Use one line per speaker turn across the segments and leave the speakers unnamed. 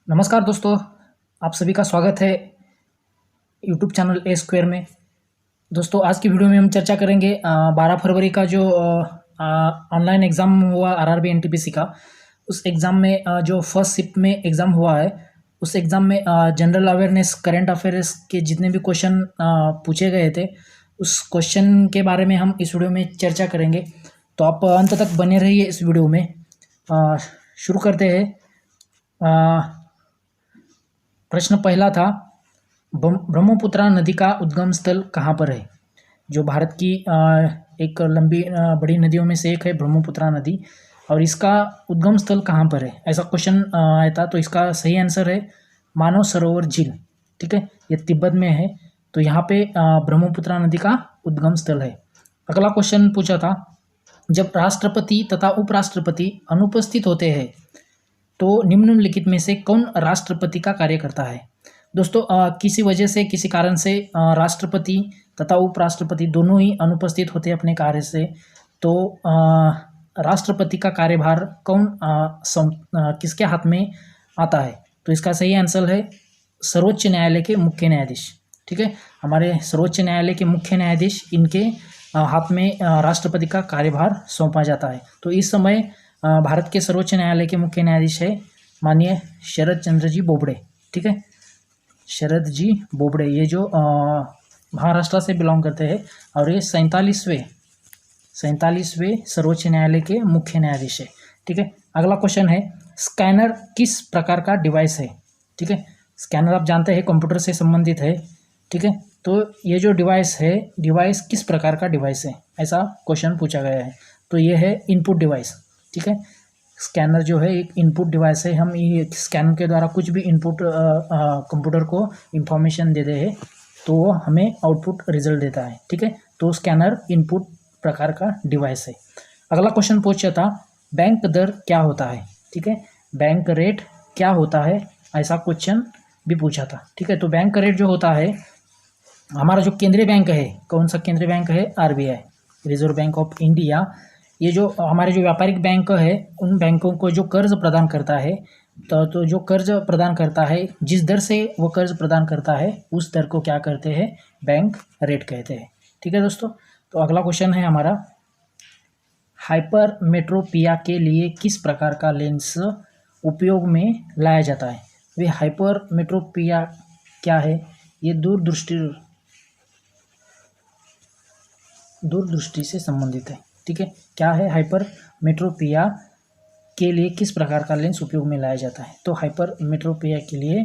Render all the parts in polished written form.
नमस्कार दोस्तों, आप सभी का स्वागत है यूट्यूब चैनल ए स्क्वायर में। दोस्तों आज की वीडियो में हम चर्चा करेंगे 12 फरवरी का जो ऑनलाइन एग्ज़ाम हुआ आरआरबी एनटीपीसी का। उस एग्ज़ाम में जो फर्स्ट शिफ्ट में एग्ज़ाम हुआ है, उस एग्ज़ाम में जनरल अवेयरनेस करंट अफेयर्स के जितने भी क्वेश्चन पूछे गए थे, उस क्वेश्चन के बारे में हम इस वीडियो में चर्चा करेंगे। तो आप अंत तक बने रहिए इस वीडियो में। शुरू करते हैं। प्रश्न पहला था, ब्रह्मपुत्रा नदी का उद्गम स्थल कहाँ पर है? जो भारत की एक लंबी बड़ी नदियों में से एक है ब्रह्मपुत्रा नदी, और इसका उद्गम स्थल कहाँ पर है, ऐसा क्वेश्चन आया था। तो इसका सही आंसर है मानव सरोवर झील। ठीक है, ये तिब्बत में है, तो यहाँ पे ब्रह्मपुत्रा नदी का उद्गम स्थल है। अगला क्वेश्चन पूछा था, जब राष्ट्रपति तथा उपराष्ट्रपति अनुपस्थित होते हैं तो निम्नलिखित में से कौन राष्ट्रपति का कार्य करता है? दोस्तों किसी वजह से, किसी कारण से राष्ट्रपति तथा उपराष्ट्रपति दोनों ही अनुपस्थित होते हैं अपने कार्य से, तो राष्ट्रपति का कार्यभार किसके हाथ में आता है? तो इसका सही आंसर है सर्वोच्च न्यायालय के मुख्य न्यायाधीश। ठीक है, हमारे सर्वोच्च न्यायालय के मुख्य न्यायाधीश, इनके हाथ में राष्ट्रपति का कार्यभार सौंपा जाता है। तो इस समय भारत के सर्वोच्च न्यायालय के मुख्य न्यायाधीश है माननीय शरद चंद्र जी बोबड़े। ठीक है, शरद जी बोबड़े, ये जो महाराष्ट्र से बिलोंग करते हैं, और ये 47वें सर्वोच्च न्यायालय के मुख्य न्यायाधीश है। ठीक है, अगला क्वेश्चन है, स्कैनर किस प्रकार का डिवाइस है? ठीक है, स्कैनर आप जानते हैं कंप्यूटर से संबंधित है। ठीक है, तो ये जो डिवाइस है, डिवाइस किस प्रकार का डिवाइस है, ऐसा क्वेश्चन पूछा गया है। तो ये है इनपुट डिवाइस। ठीक है, स्कैनर जो है एक इनपुट डिवाइस है। हम ये स्कैनर के द्वारा कुछ भी इनपुट कंप्यूटर को इंफॉर्मेशन देते हैं तो वो हमें आउटपुट रिजल्ट देता है। ठीक है, तो स्कैनर इनपुट प्रकार का डिवाइस है। अगला क्वेश्चन पूछा था, बैंक दर क्या होता है? ठीक है, बैंक रेट क्या होता है, ऐसा क्वेश्चन भी पूछा था। ठीक है, तो बैंक रेट जो होता है, हमारा जो केंद्रीय बैंक है, कौन सा केंद्रीय बैंक है? RBI, reserve bank of India. ये जो हमारे जो व्यापारिक बैंक है, उन बैंकों को जो कर्ज प्रदान करता है, तो जो कर्ज प्रदान करता है, जिस दर से वो कर्ज प्रदान करता है, उस दर को क्या कहते हैं? बैंक रेट कहते हैं। ठीक है दोस्तों, तो अगला क्वेश्चन है हमारा, हाइपरमेट्रोपिया के लिए किस प्रकार का लेंस उपयोग में लाया जाता है? वे हाइपरमेट्रोपिया क्या है? ये दूरदृष्टि से संबंधित है। ठीक है, क्या है? हाइपरमेट्रोपिया के लिए किस प्रकार का लेंस उपयोग में लाया जाता है? तो हाइपरमेट्रोपिया के लिए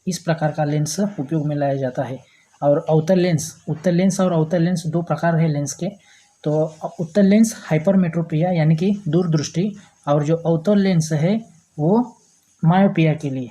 इस प्रकार का लेंस उपयोग में लाया जाता है। और उत्तल लेंस और अवतल लेंस दो प्रकार है लेंस के। तो उत्तल लेंस हाइपरमेट्रोपिया यानी कि दूरदृष्टि, और जो अवतल लेंस है वो मायोपिया के लिए,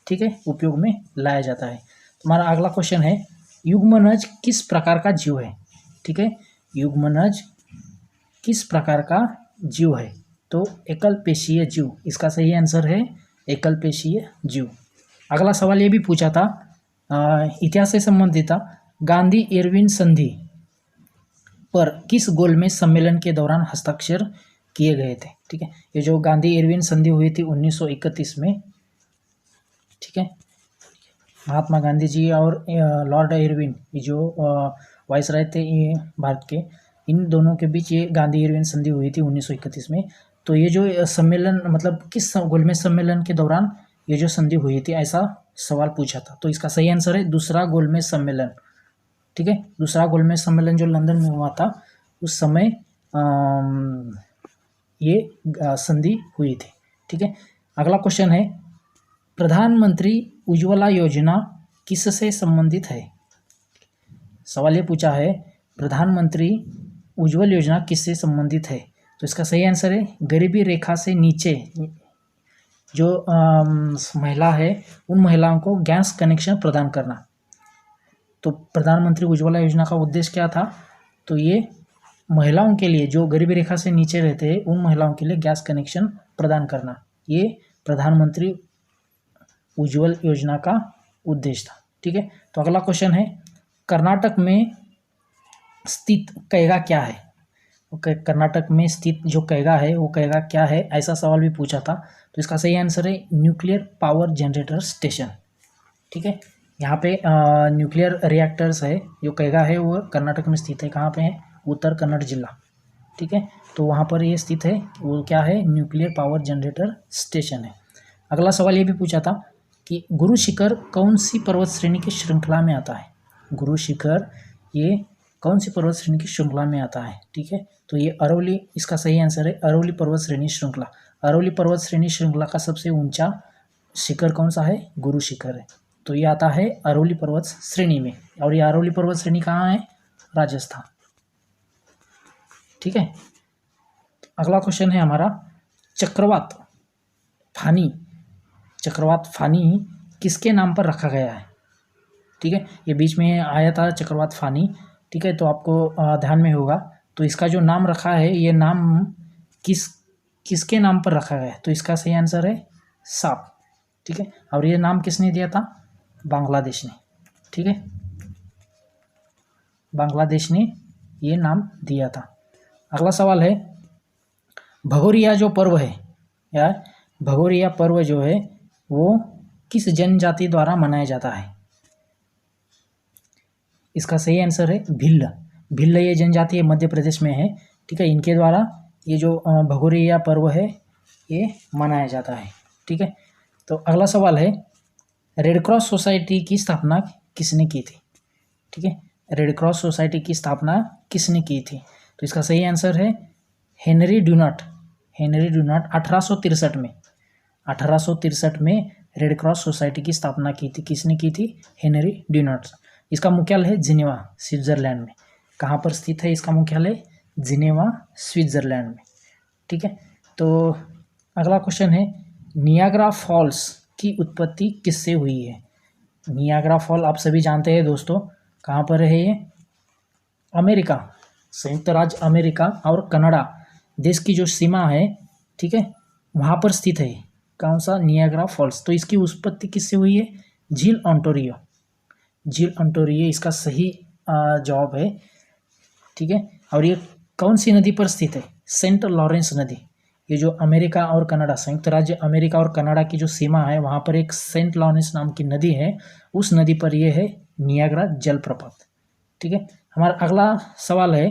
ठीक है, उपयोग में लाया जाता है। हमारा अगला क्वेश्चन है, युग्मनज किस प्रकार का जीव है? ठीक है, युग्मनज किस प्रकार का जीव है? तो एकल पेशीय जीव, इसका सही आंसर है एकल पेशीय जीव। अगला सवाल ये भी पूछा था, इतिहास से संबंधित था, गांधी इरविन संधि पर किस गोलमेज सम्मेलन के दौरान हस्ताक्षर किए गए थे? ठीक है, ये जो गांधी इरविन संधि हुई थी 1931 में। ठीक है, महात्मा गांधी जी और लॉर्ड इरविन, ये जो वाइसराय थे भारत के, इन दोनों के बीच ये गांधी इरविन संधि हुई थी 1931 में। तो ये जो सम्मेलन, मतलब किस गोलमेज सम्मेलन के दौरान ये जो संधि हुई थी, ऐसा सवाल पूछा था। तो इसका सही आंसर है दूसरा गोलमेज सम्मेलन। ठीक है, दूसरा गोलमेज सम्मेलन जो लंदन में हुआ था, उस समय ये संधि हुई थी। ठीक है, अगला क्वेश्चन है, प्रधानमंत्री उज्ज्वला योजना किससे संबंधित है? सवाल ये पूछा है, प्रधानमंत्री उज्ज्वल योजना किससे संबंधित है? तो इसका सही आंसर है गरीबी रेखा से नीचे जो महिला है, उन महिलाओं को गैस कनेक्शन प्रदान करना। तो प्रधानमंत्री उज्ज्वला योजना का उद्देश्य क्या था? तो ये महिलाओं के लिए, जो गरीबी रेखा से नीचे रहते हैं, उन महिलाओं के लिए गैस कनेक्शन प्रदान करना, ये प्रधानमंत्री उज्ज्वल योजना का उद्देश्य था। ठीक है, तो अगला क्वेश्चन है, कर्नाटक में स्थित कैगा क्या है? कर्नाटक में स्थित जो कैगा है वो कैगा क्या है, ऐसा सवाल भी पूछा था। तो इसका सही आंसर है न्यूक्लियर पावर जनरेटर स्टेशन। ठीक है, यहाँ पे न्यूक्लियर रिएक्टर्स है जो कैगा है वो कर्नाटक में स्थित है। कहाँ पे है? उत्तर कन्नड़ जिला। ठीक है, तो वहाँ पर ये स्थित है, वो क्या है? न्यूक्लियर पावर जनरेटर स्टेशन है। अगला सवाल ये भी पूछा था कि गुरु शिखर कौन सी पर्वत श्रेणी की श्रृंखला में आता है? गुरु शिखर ये कौन सी पर्वत श्रेणी की श्रृंखला में आता है? ठीक है, तो ये अरवली, इसका सही आंसर है अरवली पर्वत श्रेणी श्रृंखला। अरवली पर्वत श्रेणी श्रृंखला का सबसे ऊंचा शिखर कौन सा है? गुरु शिखर है। तो ये आता है अरवली पर्वत श्रेणी में, और ये अरवली पर्वत श्रेणी कहाँ है? राजस्थान। ठीक है, अगला क्वेश्चन है हमारा, चक्रवात फानी, चक्रवात फानी किसके नाम पर रखा गया है? ठीक है, ये बीच में आया था चक्रवात फानी। ठीक है, तो आपको ध्यान में होगा। तो इसका जो नाम रखा है, ये नाम किसके नाम पर रखा गया है? तो इसका सही आंसर है सांप। ठीक है, और ये नाम किसने दिया था? बांग्लादेश ने। ठीक है, बांग्लादेश ने ये नाम दिया था। अगला सवाल है, भगोरिया जो पर्व है या भगोरिया पर्व जो है वो किस जनजाति द्वारा मनाया जाता है? इसका सही आंसर है भिल्ल। भिल्ल ये जनजाति मध्य प्रदेश में है। ठीक है, इनके द्वारा ये जो भगोरिया पर्व है ये मनाया जाता है। ठीक है, तो अगला सवाल है, रेड क्रॉस सोसाइटी की स्थापना किसने की थी? ठीक है, रेड क्रॉस सोसाइटी की स्थापना किसने की थी? तो इसका सही आंसर है हेनरी ड्यूनाट। हेनरी ड्यूनाट 1863 में 1863 में रेड क्रॉस सोसाइटी की स्थापना की थी। किसने की थी? हेनरी ड्यूनाट। इसका मुख्यालय है जिनेवा, स्विट्जरलैंड में। कहाँ पर स्थित है इसका मुख्यालय? जिनेवा, स्विट्जरलैंड में। ठीक है, तो अगला क्वेश्चन है, नियाग्रा फॉल्स की उत्पत्ति किससे हुई है? नियाग्रा फॉल आप सभी जानते हैं दोस्तों, कहाँ पर है ये? अमेरिका, संयुक्त राज्य अमेरिका और कनाडा देश की जो सीमा है, ठीक है, वहाँ पर स्थित है। कौन सा? Niagara Falls. तो इसकी उत्पत्ति किससे हुई है? झील ओंटारियो। झील ओंटारियो इसका सही जवाब है। ठीक है, और ये कौन सी नदी पर स्थित है? सेंट लॉरेंस नदी। ये जो अमेरिका और कनाडा, संयुक्त राज्य अमेरिका और कनाडा की जो सीमा है, वहाँ पर एक सेंट लॉरेंस नाम की नदी है, उस नदी पर यह है नियाग्रा जलप्रपात। ठीक है, हमारा अगला सवाल है,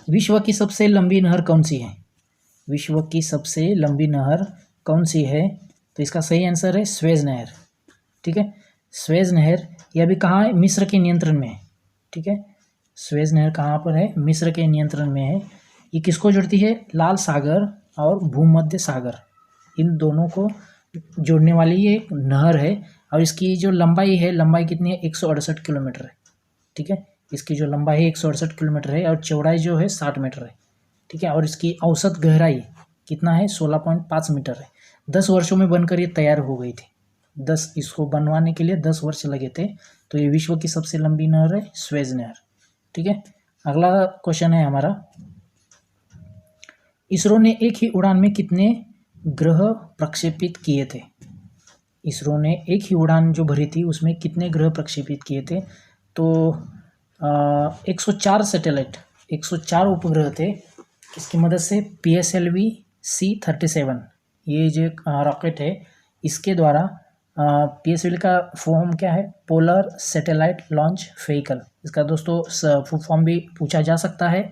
विश्व की सबसे लंबी नहर कौन सी है? विश्व की सबसे लंबी नहर कौन सी है? तो इसका सही आंसर है स्वेज नहर। ठीक है, स्वेज नहर यह अभी कहाँ है? मिस्र के नियंत्रण में है। ठीक है, स्वेज नहर कहाँ पर है? मिस्र के नियंत्रण में है। ये किसको जोड़ती है? लाल सागर और भूमध्य सागर, इन दोनों को जोड़ने वाली ये एक नहर है। और इसकी जो लंबाई है, लंबाई कितनी है? 168 किलोमीटर है। ठीक है, इसकी जो लंबाई है 168 किलोमीटर है और चौड़ाई जो है 60 मीटर है। ठीक है, और इसकी औसत गहराई कितना है? 16.5 मीटर है। 10 वर्षों में बनकर ये तैयार हो गई थी। इसको बनवाने के लिए 10 वर्ष लगे थे। तो ये विश्व की सबसे लंबी नहर है स्वेज नहर। ठीक है, अगला क्वेश्चन है हमारा, इसरो ने एक ही उड़ान में कितने ग्रह प्रक्षेपित किए थे? इसरो ने एक ही उड़ान जो भरी थी उसमें कितने ग्रह प्रक्षेपित किए थे? तो 104 सैटेलाइट, 104 उपग्रह थे। इसकी मदद से PSLV C-37 ये जो रॉकेट है, इसके द्वारा PSLV का फॉर्म क्या है? Polar satellite launch vehicle. इसका दोस्तों फुल फॉर्म भी पूछा जा सकता है।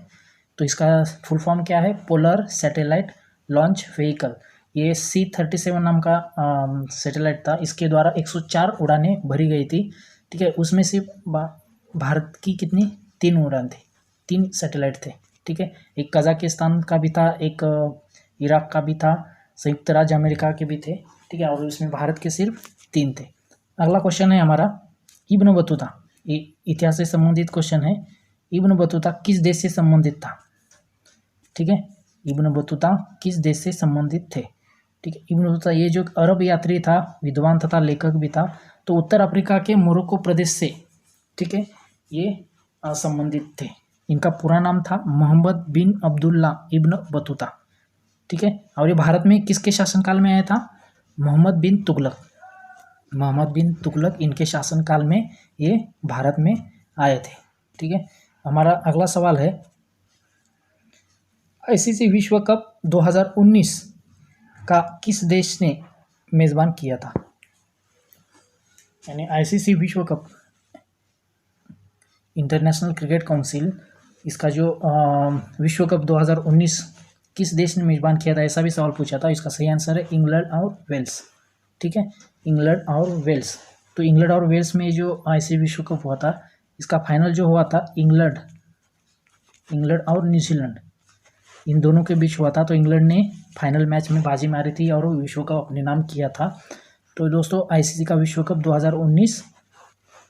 तो इसका फुल फॉर्म क्या है? Polar satellite launch vehicle. ये C-37 नाम का सैटेलाइट था। इसके द्वारा 104 उड़ानें भरी गई थी। ठीक है, उसमें से भारत की कितनी? 3 उड़ान थे, 3 सैटेलाइट थे। ठीक है, एक कजाकिस्तान का भी था, एक इराक का भी था, संयुक्त राज्य अमेरिका के भी थे। ठीक है, और इसमें भारत के सिर्फ 3 थे। अगला क्वेश्चन है हमारा, इब्न बतूता, इतिहास से संबंधित क्वेश्चन है। इब्न बतूता किस देश से संबंधित था? ठीक है, इब्न बतूता किस देश से संबंधित थे? ठीक है, इब्न बतूता ये जो अरब यात्री था, विद्वान तथा लेखक भी था, तो उत्तर अफ्रीका के मोरक्को प्रदेश से, ठीक है, ये संबंधित थे। इनका पूरा नाम था मोहम्मद बिन अब्दुल्ला इब्न बतूता। ठीक है, और ये भारत में किसके शासनकाल में आया था? मोहम्मद बिन तुगलक। मोहम्मद बिन तुगलक इनके शासनकाल में ये भारत में आए थे। ठीक है, हमारा अगला सवाल है, आईसीसी विश्व कप 2019 का किस देश ने मेज़बान किया था? यानी आईसीसी विश्व कप, इंटरनेशनल क्रिकेट काउंसिल, इसका जो विश्व कप 2019 किस देश ने मेज़बान किया था, ऐसा भी सवाल पूछा था। इसका सही आंसर है इंग्लैंड और वेल्स। ठीक है, इंग्लैंड और वेल्स। तो इंग्लैंड और वेल्स में जो आईसीसी विश्व कप हुआ था, इसका फाइनल जो हुआ था इंग्लैंड और न्यूजीलैंड, इन दोनों के बीच हुआ था। तो इंग्लैंड ने फाइनल मैच में बाजी मारी थी और विश्व कप अपने नाम किया था। तो दोस्तों, आईसीसी का विश्व कप 2019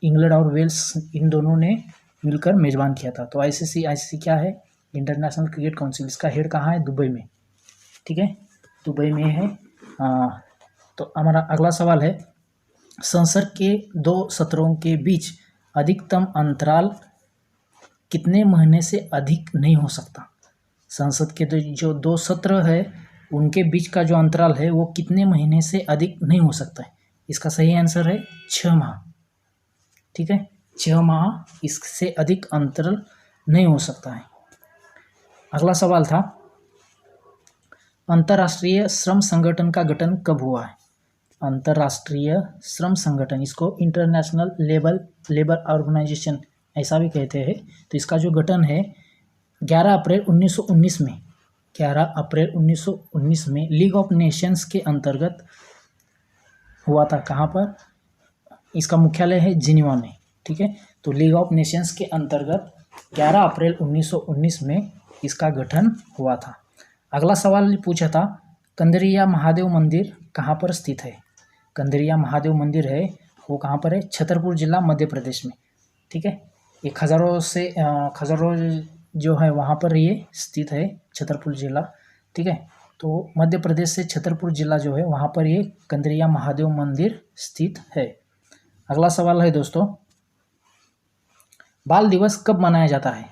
इंग्लैंड और वेल्स इन दोनों ने मिलकर मेज़बान किया था। तो आईसीसी क्या है? International cricket council. इसका हेड कहाँ है? दुबई में। ठीक है, दुबई में है। तो हमारा अगला सवाल है, संसद के 2 सत्रों के बीच अधिकतम अंतराल कितने महीने से अधिक नहीं हो सकता? संसद के जो 2 सत्र है, उनके बीच का जो अंतराल है वो कितने महीने से अधिक नहीं हो सकता है? इसका सही आंसर है 6 माह। ठीक है, 6 माह, इससे अधिक अंतराल नहीं हो सकता है। अगला सवाल था, अंतर्राष्ट्रीय श्रम संगठन का गठन कब हुआ है? अंतर्राष्ट्रीय श्रम संगठन, इसको इंटरनेशनल लेबर ऑर्गेनाइजेशन ऐसा भी कहते हैं। तो इसका जो गठन है 11 अप्रैल 1919 में, 11 अप्रैल 1919 में लीग ऑफ नेशंस के अंतर्गत हुआ था। कहाँ पर? इसका मुख्यालय है जिनीवा में। ठीक है, तो लीग ऑफ नेशंस के अंतर्गत 11 अप्रैल 1919 में इसका गठन हुआ था। अगला सवाल पूछा था, कंदरिया महादेव मंदिर कहाँ पर स्थित है? कंदरिया महादेव मंदिर है वो कहाँ पर है? छतरपुर जिला, मध्य प्रदेश में। ठीक है, ये खजरों जो है वहाँ पर ये स्थित है, छतरपुर जिला। ठीक है, तो मध्य प्रदेश से छतरपुर जिला जो है वहाँ पर ये कंदरिया महादेव मंदिर स्थित है। अगला सवाल है दोस्तों, बाल दिवस कब मनाया जाता है?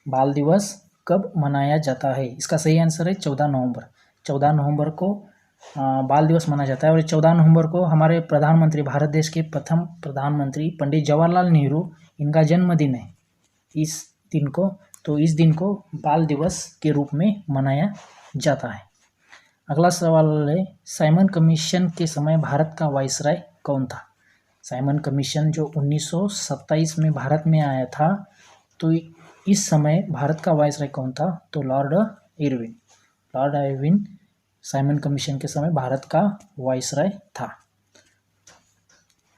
बाल दिवस कब मनाया जाता है? इसका सही आंसर है 14 नवंबर। 14 नवंबर को बाल दिवस मनाया जाता है। और 14 नवंबर को हमारे प्रधानमंत्री, भारत देश के प्रथम प्रधानमंत्री पंडित जवाहरलाल नेहरू, इनका जन्मदिन है इस दिन को। तो इस दिन को बाल दिवस के रूप में मनाया जाता है। अगला सवाल है, साइमन कमीशन के समय भारत का वाइसराय कौन था? साइमन कमीशन जो 1927 में भारत में आया था, तो इस समय भारत का वाइसराय कौन था? तो लॉर्ड इरविन साइमन कमीशन के समय भारत का वाइसराय था।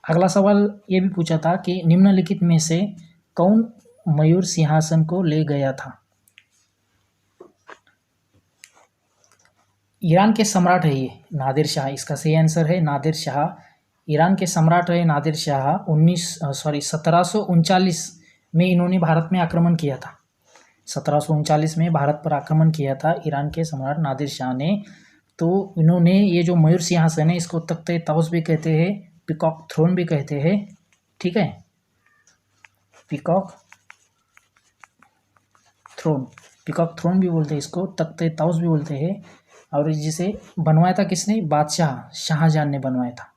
अगला सवाल ये भी पूछा था कि निम्नलिखित में से कौन मयूर सिंहासन को ले गया था? ईरान के सम्राट है ये नादिर शाह। इसका सही आंसर है नादिर शाह। ईरान के सम्राट रहे नादिर शाह। 1739 में इन्होंने भारत में आक्रमण किया था। 1739 में भारत पर आक्रमण किया था ईरान के सम्राट नादिर शाह ने। तो इन्होंने ये जो मयूर सिंहासन है, इसको तख्ते ताउस भी कहते हैं, पीकॉक थ्रोन भी कहते हैं। ठीक है, पीकॉक थ्रोन भी बोलते हैं इसको, तख्ते ताउस भी बोलते हैं। और जिसे बनवाया था किसने? बादशाह शाहजहां ने बनवाया था।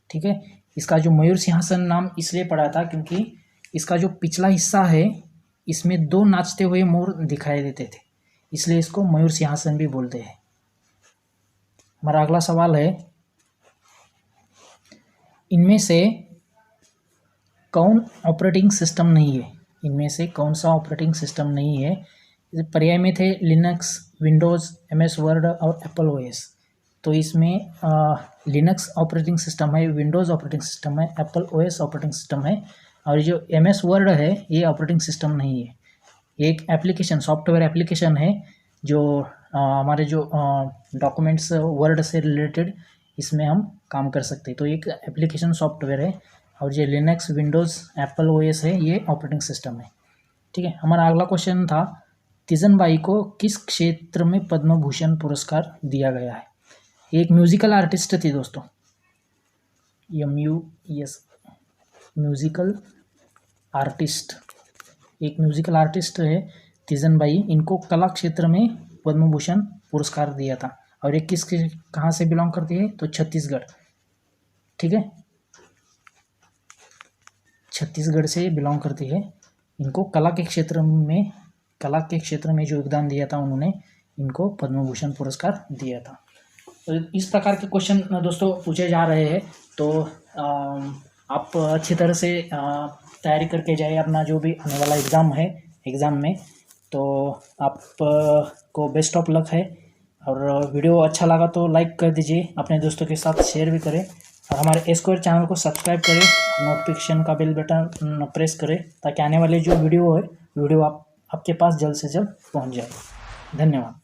ठीक है, इसका जो मयूर सिंहासन नाम इसलिए पड़ा था क्योंकि इसका जो पिछला हिस्सा है, इसमें 2 नाचते हुए मोर दिखाई देते थे, इसलिए इसको मयूर सिंहासन भी बोलते हैं। हमारा अगला सवाल है, इनमें से कौन ऑपरेटिंग सिस्टम नहीं है? इनमें से कौन सा ऑपरेटिंग सिस्टम नहीं है? पर्याय में थे लिनक्स, विंडोज़, MS वर्ड और एप्पल OS। तो इसमें लिनक्स ऑपरेटिंग सिस्टम है, विंडोज़ ऑपरेटिंग सिस्टम है, एप्पल OS ऑपरेटिंग सिस्टम है। और जो MS वर्ड है ये ऑपरेटिंग सिस्टम नहीं है, एक एप्लीकेशन, सॉफ्टवेयर एप्लीकेशन है जो हमारे जो डॉक्यूमेंट्स वर्ड से रिलेटेड इसमें हम काम कर सकते हैं। तो एक एप्लीकेशन सॉफ्टवेयर है। और जो लिनक्स, विंडोज़, एप्पल OS है ये ऑपरेटिंग सिस्टम है। ठीक है, हमारा अगला क्वेश्चन था, तीजन बाई को किस क्षेत्र में पद्म भूषण पुरस्कार दिया गया है? एक म्यूजिकल आर्टिस्ट थी दोस्तों, MUS, म्यूजिकल आर्टिस्ट, एक म्यूजिकल आर्टिस्ट है तीजन बाई। इनको कला क्षेत्र में पद्म भूषण पुरस्कार दिया था। और ये कहाँ से बिलोंग करती है? तो छत्तीसगढ़। ठीक है, छत्तीसगढ़ से बिलोंग करती है। इनको कला के क्षेत्र में जो योगदान दिया था उन्होंने, इनको पद्म भूषण पुरस्कार दिया था। तो इस प्रकार के क्वेश्चन दोस्तों पूछे जा रहे हैं, तो आप अच्छी तरह से तैयारी करके जाइए अपना जो भी आने वाला एग्ज़ाम में। तो आप को बेस्ट ऑफ लक है। और वीडियो अच्छा लगा तो लाइक कर दीजिए, अपने दोस्तों के साथ शेयर भी करें, और हमारे स्क्वायर चैनल को सब्सक्राइब करें, नोटिफिकेशन का बेल बटन प्रेस करें, ताकि आने वाले जो वीडियो आपके पास जल्द से जल्द पहुंच जाए। धन्यवाद।